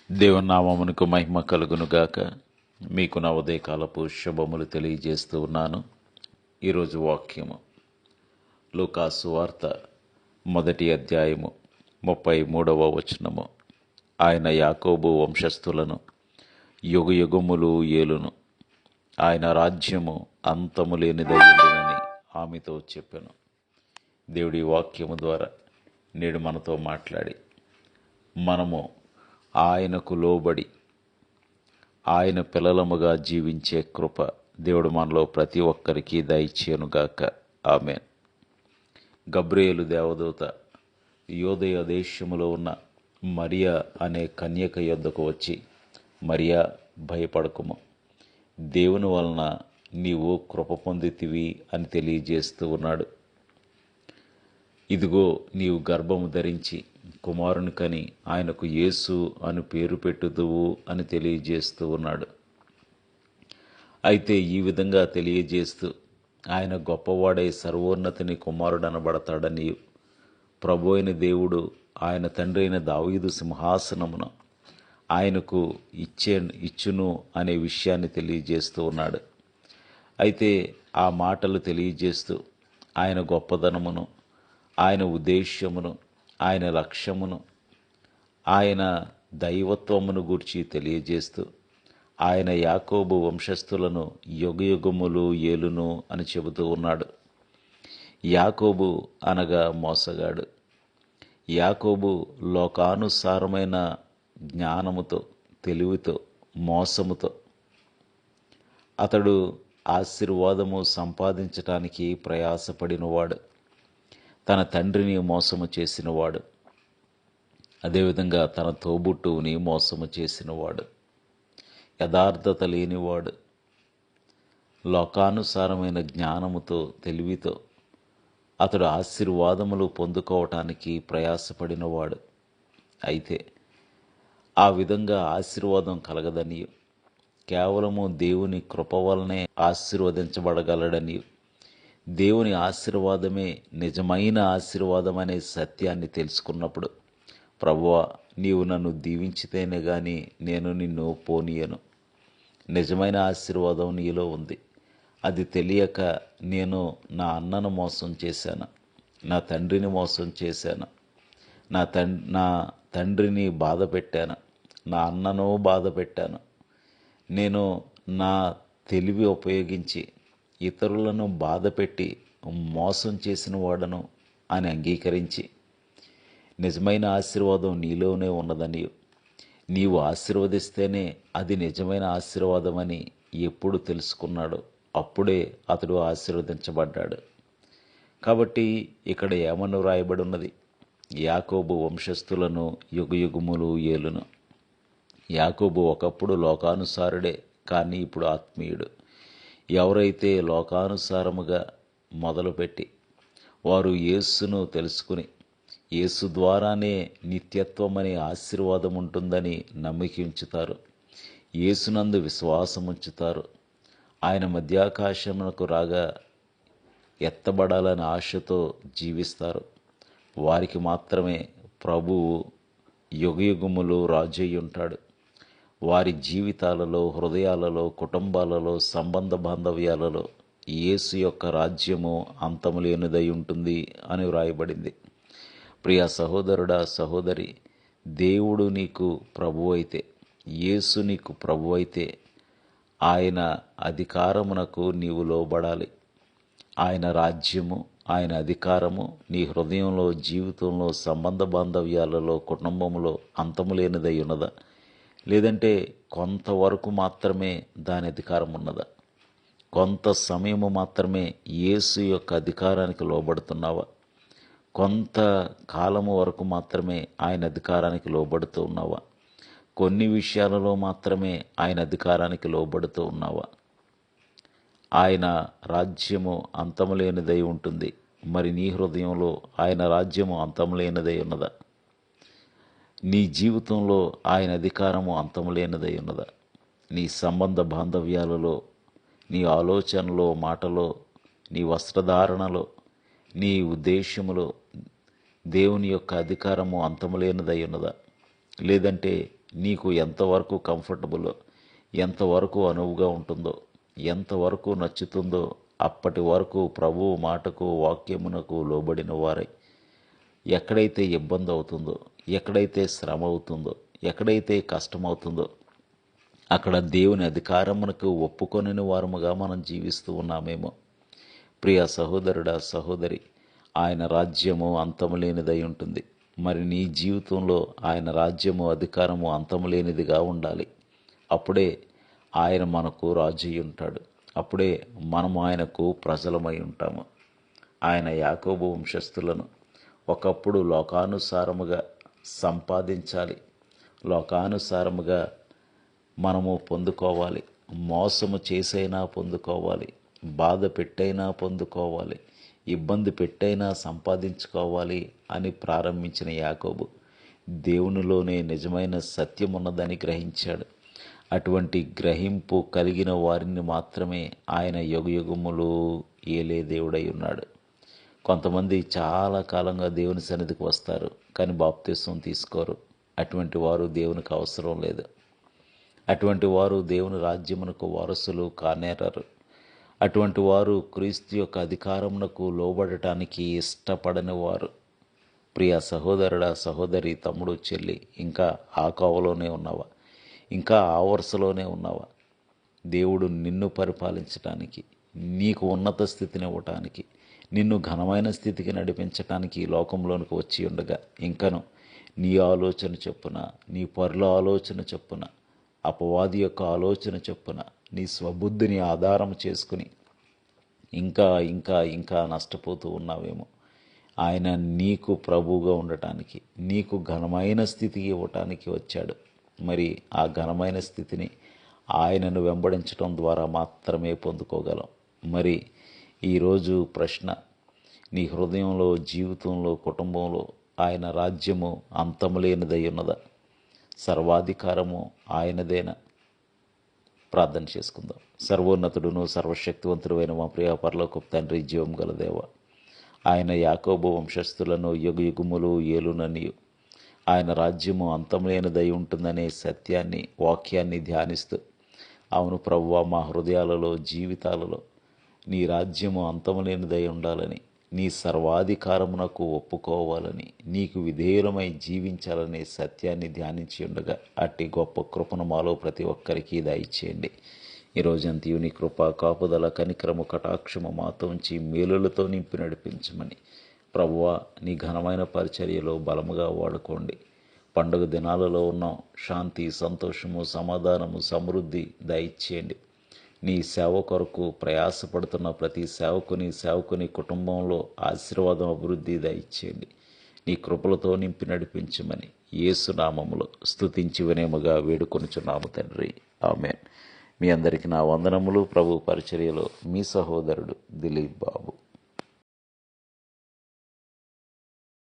దేవుని నామమునకు మహిమ కలుగునుగాక. మీకు నా ఉదయకాలపు శుభములు తెలియజేస్తూ ఉన్నాను. ఈరోజు వాక్యము లూకాసు వార్త 1వ అధ్యాయము 33వ వచనము. ఆయన యాకోబు వంశస్థులను యుగయుగములు ఏలును, ఆయన రాజ్యము అంతము లేనిదయ్యుండునని ఆమెతో చెప్పాను. దేవుడి వాక్యము ద్వారా నేడు మనతో మాట్లాడి మనము ఆయనకు లోబడి ఆయన పిల్లలముగా జీవించే కృప దేవుడు మనలో ప్రతి ఒక్కరికి దయచేయునుగాక. ఆమేన్. గబ్రియేలు దేవదూత యోదయ దేశములో ఉన్న మరియా అనే కన్యక యొద్దకు వచ్చి, మరియా, భయపడకుము, దేవుని వలన నీవు కృప పొందితివి అని తెలియజేస్తూ ఉన్నాడు. ఇదిగో, నీవు గర్భము ధరించి కుమారుని కని ఆయనకు యేసు అని పేరు పెట్టుదువు అని తెలియజేస్తూ ఉన్నాడు. అయితే ఈ విధంగా తెలియజేస్తూ ఆయన గొప్పవాడై సర్వోన్నతిని కుమారుడనబడతాడని, ప్రభు అయిన దేవుడు ఆయన తండ్రి అయిన దావీదు సింహాసనమున ఆయనకు ఇచ్చును అనే విషయాన్ని తెలియజేస్తూ ఉన్నాడు. అయితే ఆ మాటలు తెలియజేస్తూ ఆయన గొప్పదనమును, ఆయన ఉద్దేశ్యమును, ఆయన లక్ష్యమును, ఆయన దైవత్వమును గూర్చి తెలియజేస్తూ ఆయన యాకోబు వంశస్థులను యుగయుగములు ఏలును అని చెబుతూ ఉన్నాడు. యాకోబు అనగా మోసగాడు. యాకోబు లోకానుసారమైన జ్ఞానముతో, తెలివితో, మోసముతో అతడు ఆశీర్వాదము సంపాదించటానికి ప్రయాసపడినవాడు. తన తండ్రిని మోసము చేసినవాడు. అదేవిధంగా తన తోబుట్టువుని మోసము చేసినవాడు. యథార్థత లేనివాడు. లోకానుసారమైన జ్ఞానముతో, తెలివితో అతడు ఆశీర్వాదములు పొందుకోవటానికి ప్రయాసపడినవాడు. అయితే ఆ విధంగా ఆశీర్వాదం కలగదని, కేవలము దేవుని కృప వలనే ఆశీర్వదించబడగలడని, దేవుని ఆశీర్వాదమే నిజమైన ఆశీర్వాదం అనే సత్యాన్ని తెలుసుకున్నప్పుడు, ప్రభువా, నీవు నన్ను దీవించితేనే గాని నేను నిన్ను పోనీయను. నిజమైన ఆశీర్వాదం నీలో ఉంది. అది తెలియక నేను నా అన్నను మోసం చేశాను, నా తండ్రిని మోసం చేశాను, నా తండ్రిని బాధ పెట్టాను, నా అన్నను బాధ పెట్టాను. నేను నా తెలివి ఉపయోగించి ఇతరులను బాధపెట్టి మోసం చేసిన వాడను అని అంగీకరించి, నిజమైన ఆశీర్వాదం నీలోనే ఉన్నదని, నీవు ఆశీర్వదిస్తేనే అది నిజమైన ఆశీర్వాదమని ఎప్పుడు తెలుసుకున్నాడో అప్పుడే అతడు ఆశీర్వదించబడ్డాడు. కాబట్టి ఇక్కడ ఏమని వ్రాయబడి ఉన్నది? యాకోబు వంశస్థులను యుగయుగములు ఏలును. యాకోబు ఒకప్పుడు లోకానుసారుడే, కానీ ఇప్పుడు ఆత్మీయుడు. ఎవరైతే లోకానుసారముగా మొదలుపెట్టి వారు యేసును తెలుసుకుని యేసు ద్వారానే నిత్యత్వం అనే ఆశీర్వాదం ఉంటుందని నమ్మిక ఉంచుతారు, యేసునందు విశ్వాసం ఉంచుతారు, ఆయన మధ్యాకాశమునకు రాగా ఎత్తబడాలని ఆశతో జీవిస్తారు, వారికి మాత్రమే ప్రభువు యుగయుగములు రాజు అయి ఉంటాడు. వారి జీవితాలలో, హృదయాలలో, కుటుంబాలలో, సంబంధ బాంధవ్యాలలో యేసు యొక్క రాజ్యము అంతము లేనిదై ఉంటుంది అని వ్రాయబడింది. ప్రియ సహోదరుడా, సహోదరి, దేవుడు నీకు ప్రభు అయితే, యేసు నీకు ప్రభు అయితే, ఆయన అధికారమునకు నీవు లోబడాలి. ఆయన రాజ్యము, ఆయన అధికారము నీ హృదయంలో, జీవితంలో, సంబంధ బాంధవ్యాలలో, కుటుంబంలో అంతము లేనిదై ఉన్నదా? లేదంటే కొంతవరకు మాత్రమే దాని అధికారం ఉన్నదా? కొంత సమయము మాత్రమే యేసు యొక్క అధికారానికి లోబడుతున్నావా? కొంత కాలము వరకు మాత్రమే ఆయన అధికారానికి లోబడుతూ ఉన్నావా? కొన్ని విషయాలలో మాత్రమే ఆయన అధికారానికి లోబడుతూ ఉన్నావా? ఆయన రాజ్యము అంతము లేనిదై ఉంటుంది. మరి నీ హృదయంలో ఆయన రాజ్యము అంతము లేనిదై ఉన్నదా? నీ జీవితంలో ఆయన అధికారము అంతము లేనిదై ఉన్నదా? నీ సంబంధ బాంధవ్యాలలో, నీ ఆలోచనలో, మాటలో, నీ వస్త్రధారణలో, నీ ఉద్దేశములో దేవుని యొక్క అధికారము అంతము లేనిదై ఉన్నదా? లేదంటే నీకు ఎంతవరకు కంఫర్టబుల్లో, ఎంతవరకు అనువుగా ఉంటుందో, ఎంతవరకు నచ్చుతుందో అప్పటి వరకు ప్రభువు మాటకు వాక్యమునకు లోబడిన వారై, ఎక్కడైతే ఇబ్బంది అవుతుందో, ఎక్కడైతే శ్రమ అవుతుందో, ఎక్కడైతే కష్టమవుతుందో అక్కడ దేవుని అధికారమునకు ఒప్పుకొనిన వారముగా మనం జీవిస్తూ ఉన్నామేమో. ప్రియ సహోదరుడా, సహోదరి, ఆయన రాజ్యము అంతము లేనిదై ఉంటుంది. మరి నీ జీవితంలో ఆయన రాజ్యము అధికారము అంతము లేనిదిగా ఉండాలి. అప్పుడే ఆయన మనకు రాజు అయి ఉంటాడు. అప్పుడే మనము ఆయనకు ప్రజలమై ఉంటాము. ఆయన యాకోబు వంశస్థులను ఒకప్పుడు లోకానుసారముగా సంపాదించాలి, లోకానుసారముగా మనము పొందుకోవాలి, మోసము చేసైనా పొందుకోవాలి, బాధ పెట్టైనా పొందుకోవాలి, ఇబ్బంది పెట్టైనా సంపాదించుకోవాలి అని ప్రారంభించిన యాకోబు దేవునిలోనే నిజమైన సత్యం ఉన్నదని గ్రహించాడు. అటువంటి గ్రహింపు కలిగిన వారిని మాత్రమే ఆయన యుగయుగములు ఏలే దేవుడై ఉన్నాడు. కొంతమంది చాలా కాలంగా దేవుని సన్నిధికి వస్తారు, కానీ బాప్తిస్వం తీసుకోరు. అటువంటి వారు దేవునికి అవసరం లేదు. అటువంటి వారు దేవుని రాజ్యమునకు వారసులు కానేరారు. అటువంటి వారు క్రీస్తు యొక్క అధికారమునకు లోబడటానికి ఇష్టపడని వారు. ప్రియ సహోదరుడా, సహోదరి, తమ్ముడు, చెల్లి, ఇంకా ఆ కోవలోనే ఉన్నావా? ఇంకా ఆ వరుసలోనే ఉన్నావా? దేవుడు నిన్ను పరిపాలించటానికి, నీకు ఉన్నత స్థితిని ఇవ్వటానికి, నిన్ను ఘనమైన స్థితికి నడిపించటానికి ఈ లోకంలోనికి వచ్చి ఉండగా ఇంకను నీ ఆలోచన చొప్పున, నీ పరుల ఆలోచన చొప్పున, అపవాది యొక్క ఆలోచన చొప్పున నీ స్వబుద్ధిని ఆధారం చేసుకుని ఇంకా ఇంకా ఇంకా నష్టపోతూ ఉన్నావేమో. ఆయన నీకు ప్రభువుగా ఉండటానికి, నీకు ఘనమైన స్థితికి ఇవ్వటానికి వచ్చాడు. మరి ఆ ఘనమైన స్థితిని ఆయనను వెంబడించడం ద్వారా మాత్రమే పొందుకోగలం. మరి ఈరోజు ప్రశ్న, నీ హృదయంలో, జీవితంలో, కుటుంబంలో ఆయన రాజ్యము అంతము లేనిదై ఉన్నదా? సర్వాధికారము ఆయనదేనా? ప్రార్థన చేసుకుందాం. సర్వోన్నతుడును సర్వశక్తివంతుడైన మా ప్రియ పరలోకపు తండ్రి, జీవం గల దేవ, ఆయన యాకోబు వంశస్థులను యుగయుగములు ఏలుననియు ఆయన రాజ్యము అంతములేనిదై ఉంటుందనే సత్యాన్ని, వాక్యాన్ని ధ్యానిస్తూ, అవును ప్రభువా, మా హృదయాలలో, జీవితాలలో నీ రాజ్యము అంతములేనిదై ఉండాలని, నీ సర్వాధికారమునకు ఒప్పుకోవాలని, నీకు విధేయులమై జీవించాలనే సత్యాన్ని ధ్యానించి ఉండగా అట్టి గొప్ప కృపను మాలో ప్రతి ఒక్కరికి దయచేయండి. ఈరోజంతయు నీ కృప, కాపుదల, కనికరము, కటాక్షము మాతో ఉంచి మేలులతో నింపి నడిపించమని ప్రభువా, నీ ఘనమైన పరిచర్యలో బలముగా వాడుకోండి. పండుగ దినాలలో ఉన్నాం. శాంతి, సంతోషము, సమాధానము, సమృద్ధి దయచేయండి. నీ సేవ కొరకు ప్రయాసపడుతున్న ప్రతి సేవకుని కుటుంబంలో ఆశీర్వాదం, అభివృద్ధి దయచేయండి. నీ కృపలతో నింపి నడిపించమని యేసు నామములో స్తుతించి వినయముగా వేడుకొనుచున్నాము తండ్రి. ఆమేన్. మీ అందరికీ నా వందనములు. ప్రభు పరిచర్యలో మీ సహోదరుడు దిలీప్ బాబు.